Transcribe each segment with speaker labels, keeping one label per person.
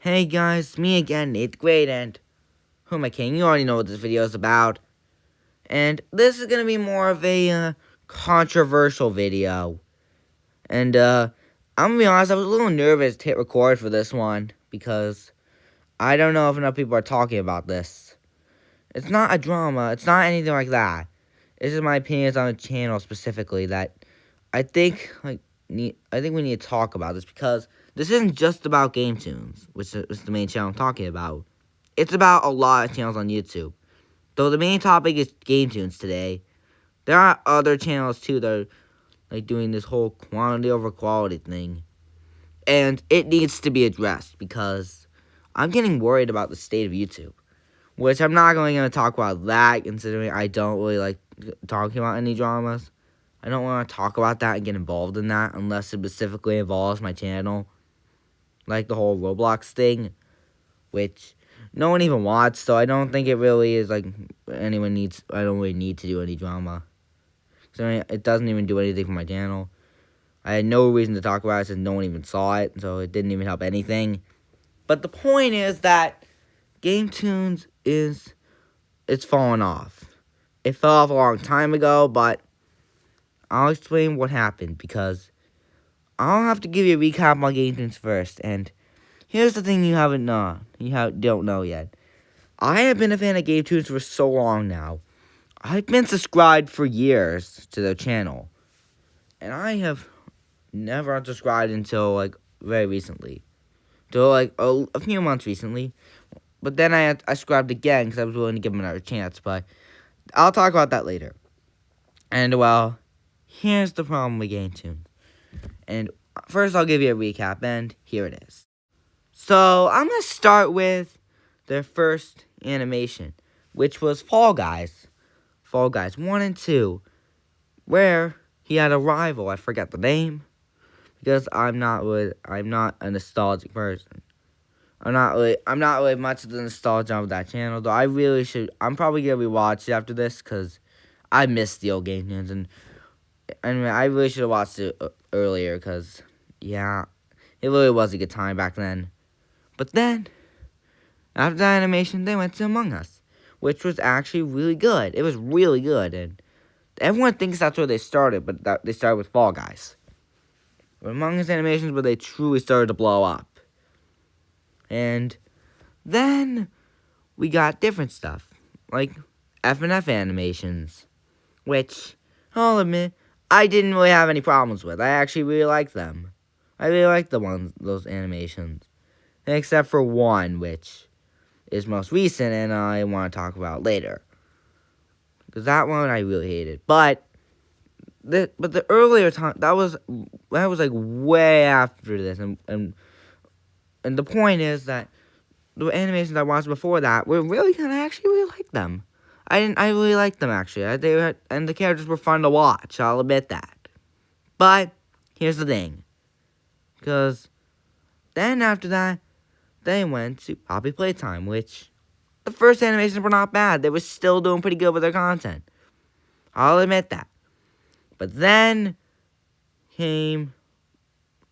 Speaker 1: Hey guys, me again, 8th grade, and who am I kidding? You already know what this video is about. And this is going to be more of a controversial video. And I'm going to be honest, I was a little nervous to hit record for this one, because I don't know if enough people are talking about this. It's not a drama, it's not anything like that. It's just my opinions on the channel specifically that I think we need to talk about this, because this isn't just about Gametoons, which is the main channel I'm talking about. It's about a lot of channels on YouTube. Though the main topic is Gametoons today, there are other channels too that are doing this whole quantity over quality thing. And it needs to be addressed, because I'm getting worried about the state of YouTube. Which I'm not going to talk about that, considering I don't really like talking about any dramas. I don't want to talk about that and get involved in that unless it specifically involves my channel. Like the whole Roblox thing, which no one even watched, so I don't think it really is like I don't really need to do any drama. So it doesn't even do anything for my channel. I had no reason to talk about it since no one even saw it, so it didn't even help anything. But the point is that Gametoons it's fallen off. It fell off a long time ago, but I'll explain what happened, because I'll have to give you a recap on Gametoons first. And here's the thing you don't know yet. I have been a fan of Gametoons for so long now. I've been subscribed for years to their channel, and I have never unsubscribed until very recently, till a few months recently. But then I subscribed again because I was willing to give them another chance. But I'll talk about that later. And well, here's the problem with Gametoons. And first I'll give you a recap, and here it is. So I'm going to start with their first animation, which was Fall Guys. Fall Guys 1 and 2, where he had a rival. I forget the name, because I'm not a nostalgic person. I'm not really much of the nostalgia of that channel, though I really should. I'm probably going to rewatch it after this, because I missed the old Gametoons, and anyway, I really should have watched it earlier, because, yeah, it really was a good time back then. But then, after that animation, they went to Among Us, which was actually really good. It was really good, and everyone thinks that's where they started, but they started with Fall Guys. But Among Us animations where they truly started to blow up. And then we got different stuff, like F&F animations, which, I'll admit, I didn't really have any problems with. I actually really liked them. I really liked those animations. Except for one, which is most recent, and I want to talk about later. Because that one I really hated. But the earlier time, that was like way after this, and the point is that the animations I watched before that were really good. I actually really liked them. I really liked them, actually. And the characters were fun to watch. I'll admit that. But here's the thing. Because then after that, they went to Poppy Playtime, which the first animations were not bad. They were still doing pretty good with their content. I'll admit that. But then came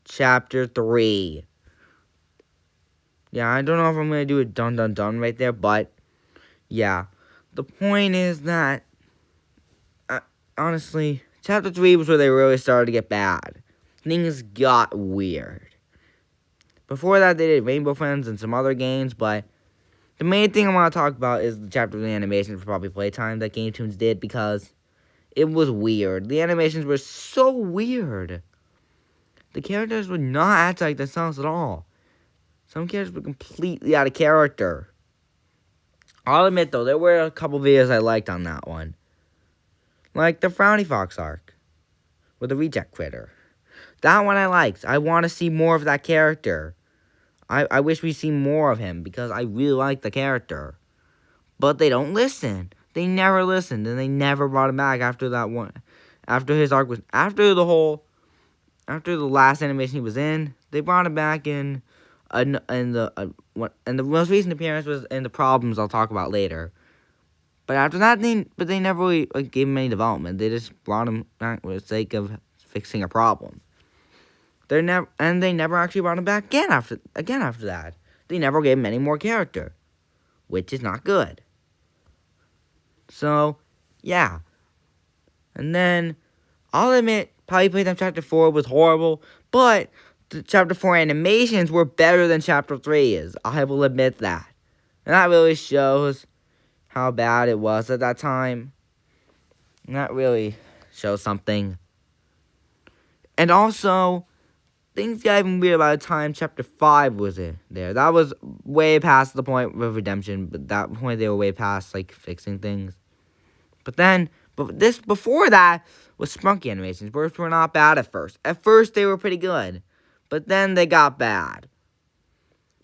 Speaker 1: Chapter 3. Yeah, I don't know if I'm going to do a dun dun dun right there, but yeah. The point is that, honestly, Chapter 3 was where they really started to get bad. Things got weird. Before that, they did Rainbow Friends and some other games, but the main thing I want to talk about is the Chapter 3 animation for Poppy Playtime that Gametoons did, because it was weird. The animations were so weird. The characters would not act like themselves at all. Some characters were completely out of character. I'll admit, though, there were a couple videos I liked on that one. Like the Frowny Fox arc with the Reject Critter. That one I liked. I want to see more of that character. I wish we'd see more of him, because I really like the character. But they don't listen. They never listened, and they never brought him back after that one. After his arc was... After the last animation he was in, they brought him back in the most recent appearance was in the Problems I'll talk about later. But after that, they never really gave him any development. They just brought him back for the sake of fixing a problem. They never actually brought him back again after that. they never gave him any more character, which is not good. So, yeah. And then, I'll admit, probably Playtime Chapter 4 was horrible, but the Chapter 4 animations were better than Chapter 3 is. I will admit that. And that really shows how bad it was at that time. And that really shows something. And also, things got even weird by the time Chapter 5 was there. That was way past the point of redemption, but that point they were way past, like, fixing things. But before that was Spunky animations, which were not bad at first. At first, they were pretty good, but then they got bad.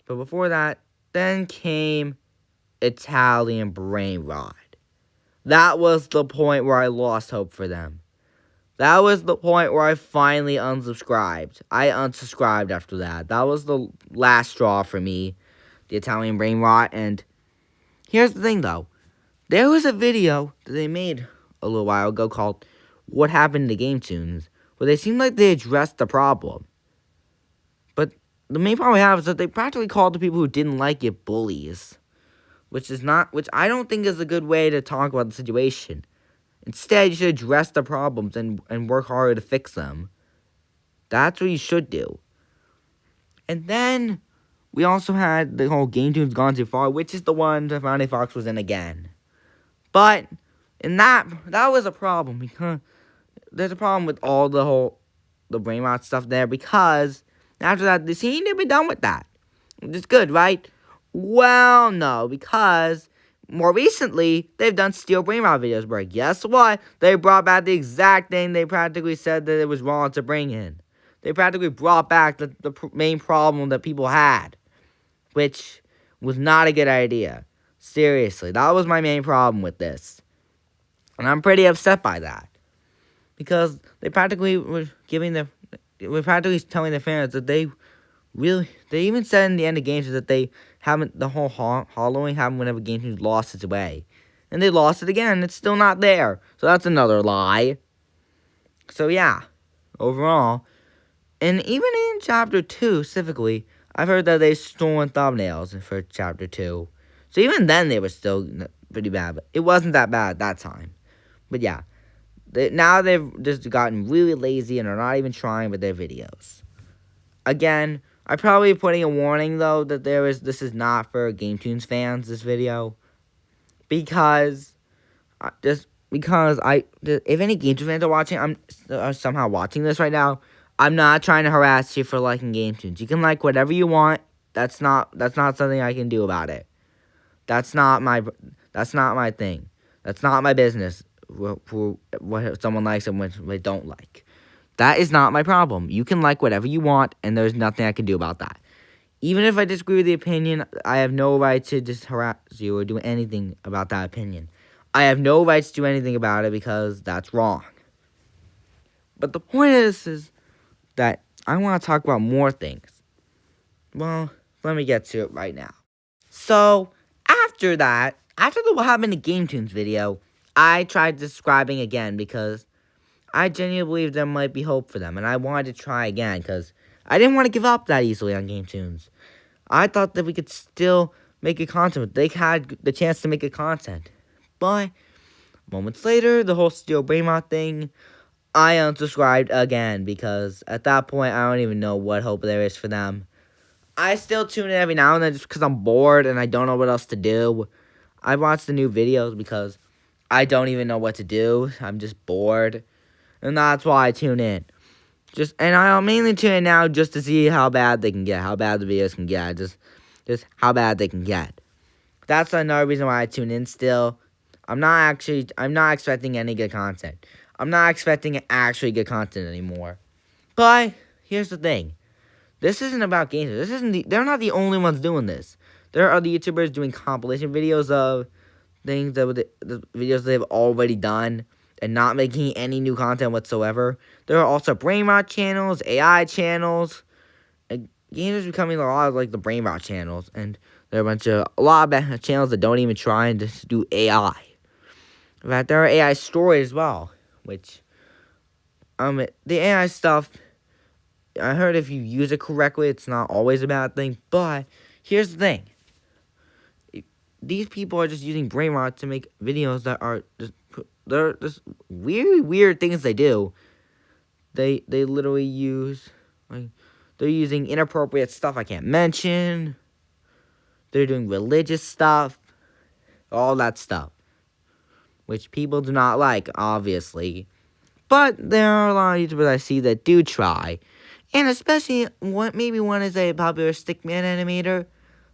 Speaker 1: But before that, then came Italian Brain Rot. That was the point where I lost hope for them. That was the point where I finally unsubscribed. I unsubscribed after that. That was the last straw for me, the Italian Brain Rot. And here's the thing, though. There was a video that they made a little while ago called What Happened to Gametoons, where they seemed like they addressed the problem. But the main problem we have is that they practically called the people who didn't like it bullies, which I don't think is a good way to talk about the situation. Instead, you should address the problems and work harder to fix them. That's what you should do. And then we also had the whole Gametoons Gone Too Far, which is the one that Founding Fox was in again. But in that was a problem, because there's a problem with all the brain rot stuff there, because after that they seem to be done with that. Which is good, right? Well, no, because more recently they've done Steel Brain Rot videos where guess what? They brought back the exact thing they practically said that it was wrong to bring in. They practically brought back the main problem that people had, which was not a good idea. Seriously, that was my main problem with this. And I'm pretty upset by that. Because they practically were practically telling the fans that they even said in the end of games that they haven't, the whole hollowing happened whenever Gametoons lost its way. And they lost it again, it's still not there. So that's another lie. So yeah, overall. And even in Chapter 2, specifically, I've heard that they've stolen thumbnails for Chapter 2. So even then, they were still pretty bad. But it wasn't that bad that time. But yeah. Now they've just gotten really lazy and are not even trying with their videos. Again, I'm probably putting a warning, though, that this is not for Gametoons fans, this video. Because, if any Gametoons fans are watching, are somehow watching this right now, I'm not trying to harass you for liking Gametoons. You can like whatever you want. That's not something I can do about it. That's not my thing. That's not my business. For what someone likes and what they don't like. That is not my problem. You can like whatever you want, and there's nothing I can do about that. Even if I disagree with the opinion, I have no right to just harass you or do anything about that opinion. I have no right to do anything about it because that's wrong. But the point is that I want to talk about more things. Well, let me get to it right now. So, after the What Happened to Gametoons video, I tried describing again because I genuinely believe there might be hope for them. And I wanted to try again because I didn't want to give up that easily on Gametoons. I thought that we could still make a content. They had the chance to make a content. But moments later, the whole Steel Brain Rot thing, I unsubscribed again because at that point, I don't even know what hope there is for them. I still tune in every now and then just because I'm bored and I don't know what else to do. I watch the new videos because I don't even know what to do. I'm just bored. And that's why I tune in. And I'll mainly tune in now just to see how bad they can get. How bad the videos can get. Just how bad they can get. That's another reason why I tune in still. I'm not expecting any good content. I'm not expecting actually good content anymore. But here's the thing. This isn't about games. They're not the only ones doing this. There are other YouTubers doing compilation videos of things the videos they've already done and not making any new content whatsoever. There are also brain rot channels, AI channels. And games are becoming a lot of like the brain rot channels, and there are a lot of channels that don't even try and just do AI. In fact, there are AI stories as well, which the AI stuff, I heard if you use it correctly, it's not always a bad thing, but here's the thing. These people are just using brain rot to make videos that are they're just weird things they do. They literally use, like, they're using inappropriate stuff I can't mention. They're doing religious stuff, all that stuff, which people do not like, obviously. But there are a lot of YouTubers I see that do try. And especially, maybe one is a popular stickman animator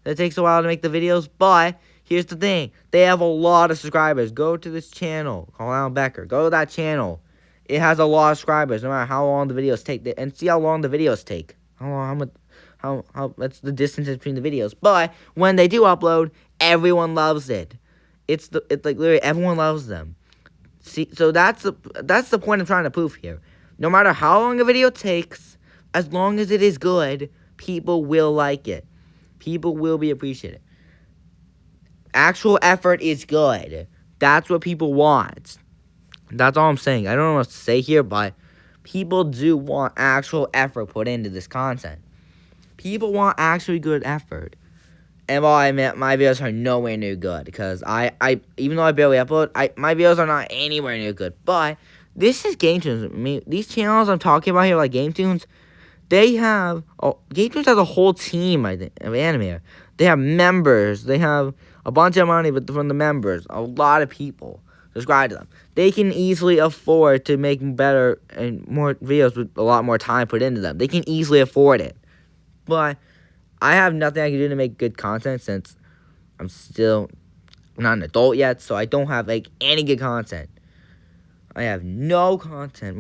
Speaker 1: that takes a while to make the videos. But here's the thing. They have a lot of subscribers. Go to this channel. Call Alan Becker. Go to that channel. It has a lot of subscribers, no matter how long the videos take. And see how long the videos take. That's the distance between the videos. But when they do upload, everyone loves it. It's like literally everyone loves them. See, so that's the point I'm trying to prove here. No matter how long a video takes, as long as it is good, people will like it. People will be appreciated. Actual effort is good. That's what people want. That's all I'm saying. I don't know what to say here, but people do want actual effort put into this content. People want actually good effort. And while I admit my videos are nowhere near good, because I even though I barely upload, my videos are not anywhere near good. But this is Gametoons. These channels I'm talking about here, like Gametoons, Gametoons has a whole team, I think, of animator. They have members. They have a bunch of money, but from the members, a lot of people subscribe to them. They can easily afford to make better and more videos with a lot more time put into them. They can easily afford it. But I have nothing I can do to make good content since I'm still not an adult yet, so I don't have, like, any good content. I have no content,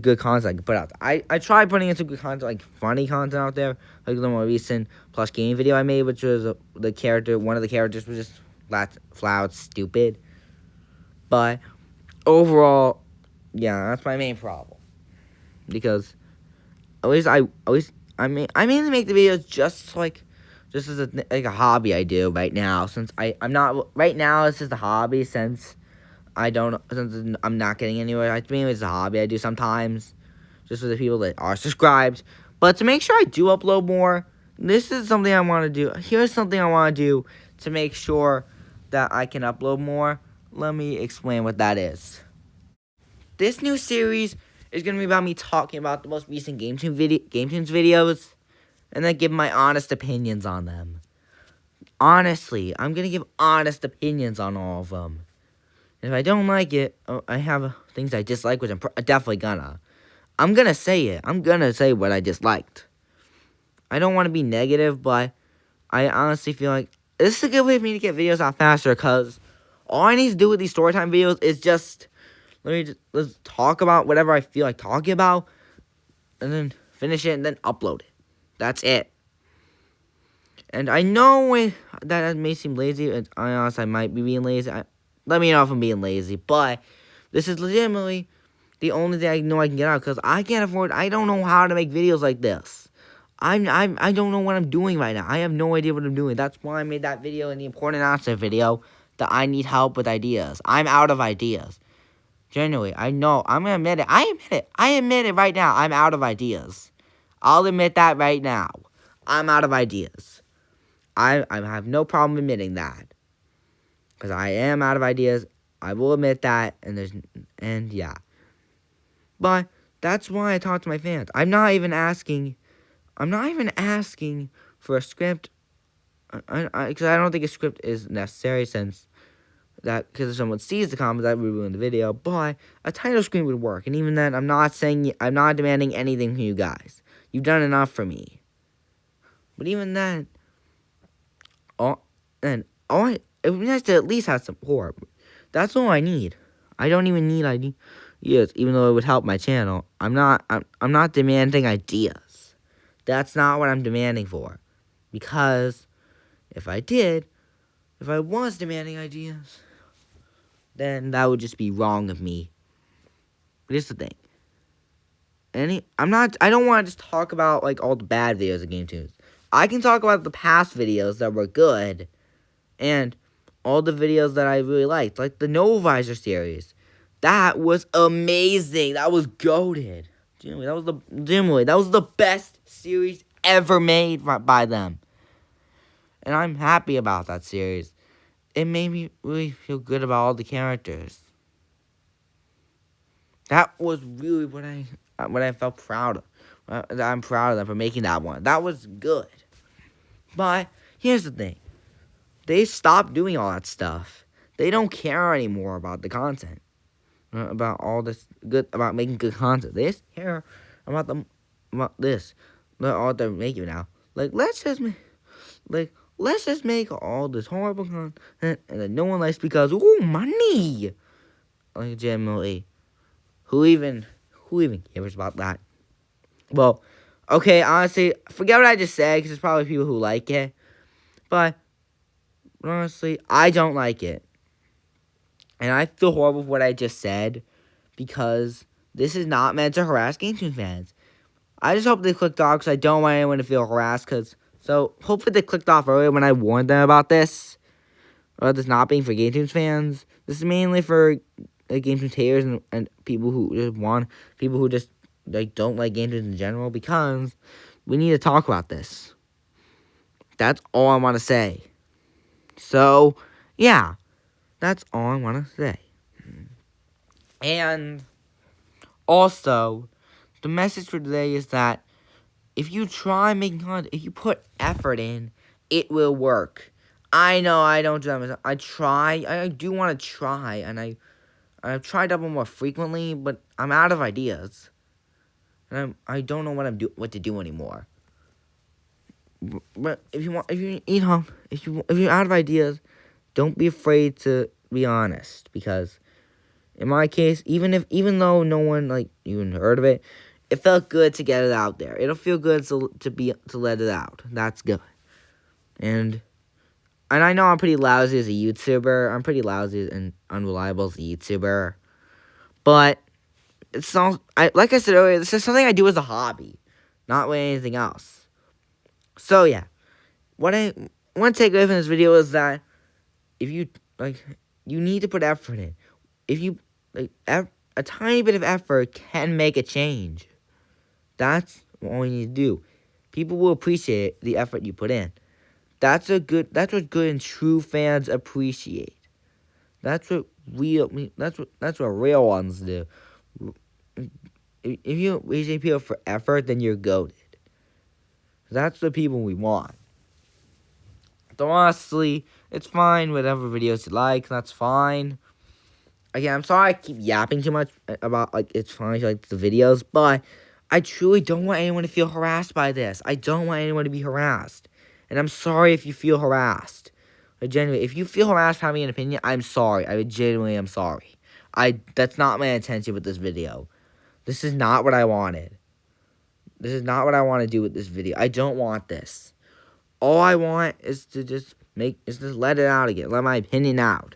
Speaker 1: good content I can put out there. I tried putting in some good content, like funny content out there, like the more recent plush game video I made, which was one of the characters was just flat out stupid. But overall, yeah, that's my main problem. Because I mainly make the videos just as a hobby I do right now. Since I'm not right now, this is the hobby since I'm not getting anywhere. I mean, it's a hobby I do sometimes, just for the people that are subscribed. But to make sure I do upload more, this is something I want to do. Here's something I want to do to make sure that I can upload more. Let me explain what that is. This new series is going to be about me talking about the most recent Gametoons videos, and then give my honest opinions on them. Honestly, I'm going to give honest opinions on all of them. If I don't like it, I have things I dislike, which I'm definitely gonna. I'm gonna say it. I'm gonna say what I disliked. I don't want to be negative, but I honestly feel like this is a good way for me to get videos out faster, because all I need to do with these storytime videos is just, let's talk about whatever I feel like talking about, and then finish it, and then upload it. That's it. And I know that may seem lazy, and I might be being lazy. Let me know if I'm being lazy, but this is legitimately the only thing I know I can get out, because I can't afford. I don't know how to make videos like this. I don't know what I'm doing right now. I have no idea what I'm doing. That's why I made that video and the important announcement video that I need help with ideas. I'm out of ideas. Genuinely, I know. I'm gonna admit it. I admit it right now. I'm out of ideas. I'll admit that right now. I'm out of ideas. I have no problem admitting that. Because I am out of ideas. I will admit that. And yeah. But that's why I talk to my fans. I'm not even asking for a script. Because I don't think a script is necessary, since because if someone sees the comments, that would ruin the video. But a title screen would work. And even then, I'm not demanding anything from you guys. You've done enough for me. But even then, it would be nice to at least have support. That's all I need. I don't even need ideas, even though it would help my channel. I'm not demanding ideas. That's not what I'm demanding for. Because if I was demanding ideas, then that would just be wrong of me. But here's the thing. I don't want to just talk about, like, all the bad videos of Gametoons. I can talk about the past videos that were good, and all the videos that I really liked, like the No Visor series. That was amazing. That was goated. That was the best series ever made by them. And I'm happy about that series. It made me really feel good about all the characters. That was really what I felt proud of. I'm proud of them for making that one. That was good. But here's the thing. They stopped doing all that stuff. They don't care anymore about the content. About all this good, about making good content. They just care about about this. All they're making now. Like, let's just make all this horrible content and that no one likes because, ooh, money. Like, generally. Who even cares about that? Well, okay, honestly, forget what I just said, because there's probably people who like it. But, honestly, I don't like it. And I feel horrible for what I just said, because this is not meant to harass Gametoons fans. I just hope they clicked off, because I don't want anyone to feel harassed, so hopefully they clicked off earlier when I warned them about this. About this not being for Gametoons fans. This is mainly for Gametoons haters and people who just don't like Gametoons in general, because we need to talk about this. That's all I want to say. So, yeah, that's all I want to say. And also, the message for today is that if you try making content, if you put effort in, it will work. I know I don't do that myself. I do want to try, and I've tried double more frequently, but I'm out of ideas. And I don't know what to do anymore. But if you're out of ideas, don't be afraid to be honest, because in my case, even though no one even heard of it, it felt good to get it out there. It'll feel good to let it out. That's good. And I know I'm pretty lousy as a YouTuber. I'm pretty lousy and unreliable as a YouTuber. But like I said earlier, this is something I do as a hobby, not with anything else. So yeah, what I want to take away from this video is that if you you need to put effort in. If you a tiny bit of effort can make a change. That's all you need to do. People will appreciate the effort you put in. That's what good and true fans appreciate. That's what real ones do. If you appreciate people for effort, then you're goated. That's the people we want. So honestly, it's fine. Whatever videos you like, that's fine. Again, I'm sorry I keep yapping too much about it's fine if you like the videos, but I truly don't want anyone to feel harassed by this. I don't want anyone to be harassed. And I'm sorry if you feel harassed. Genuinely, if you feel harassed for having an opinion, I'm sorry. I genuinely am sorry. That's not my intention with this video. This is not what I wanted. This is not what I want to do with this video. I don't want this. All I want is to just let it out again. Let my opinion out.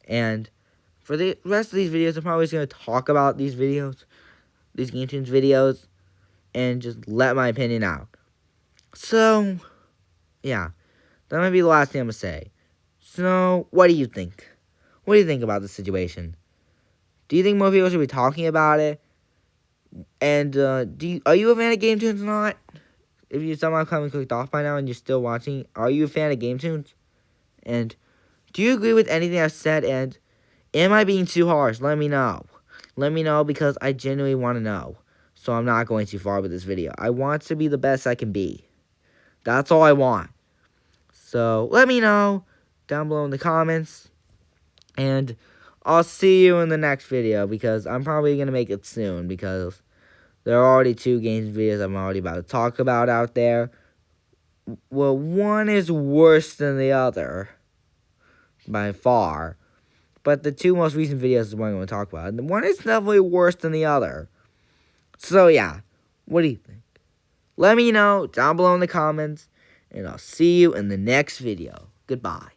Speaker 1: And for the rest of these videos, I'm probably just going to talk about these videos, these Gametoons videos, and just let my opinion out. So, yeah, that might be the last thing I'm going to say. So, what do you think? What do you think about the situation? Do you think more people should be talking about it? And, are you a fan of Gametoons or not? If you somehow come and clicked off by now and you're still watching, are you a fan of Gametoons? And do you agree with anything I've said? And am I being too harsh? Let me know. Let me know, because I genuinely want to know. So I'm not going too far with this video. I want to be the best I can be. That's all I want. So let me know down below in the comments. And I'll see you in the next video, because I'm probably going to make it soon, because there are already 2 games videos I'm already about to talk about out there. Well, one is worse than the other, by far. But the 2 most recent videos is what I'm going to talk about. And one is definitely worse than the other. So, yeah. What do you think? Let me know down below in the comments. And I'll see you in the next video. Goodbye.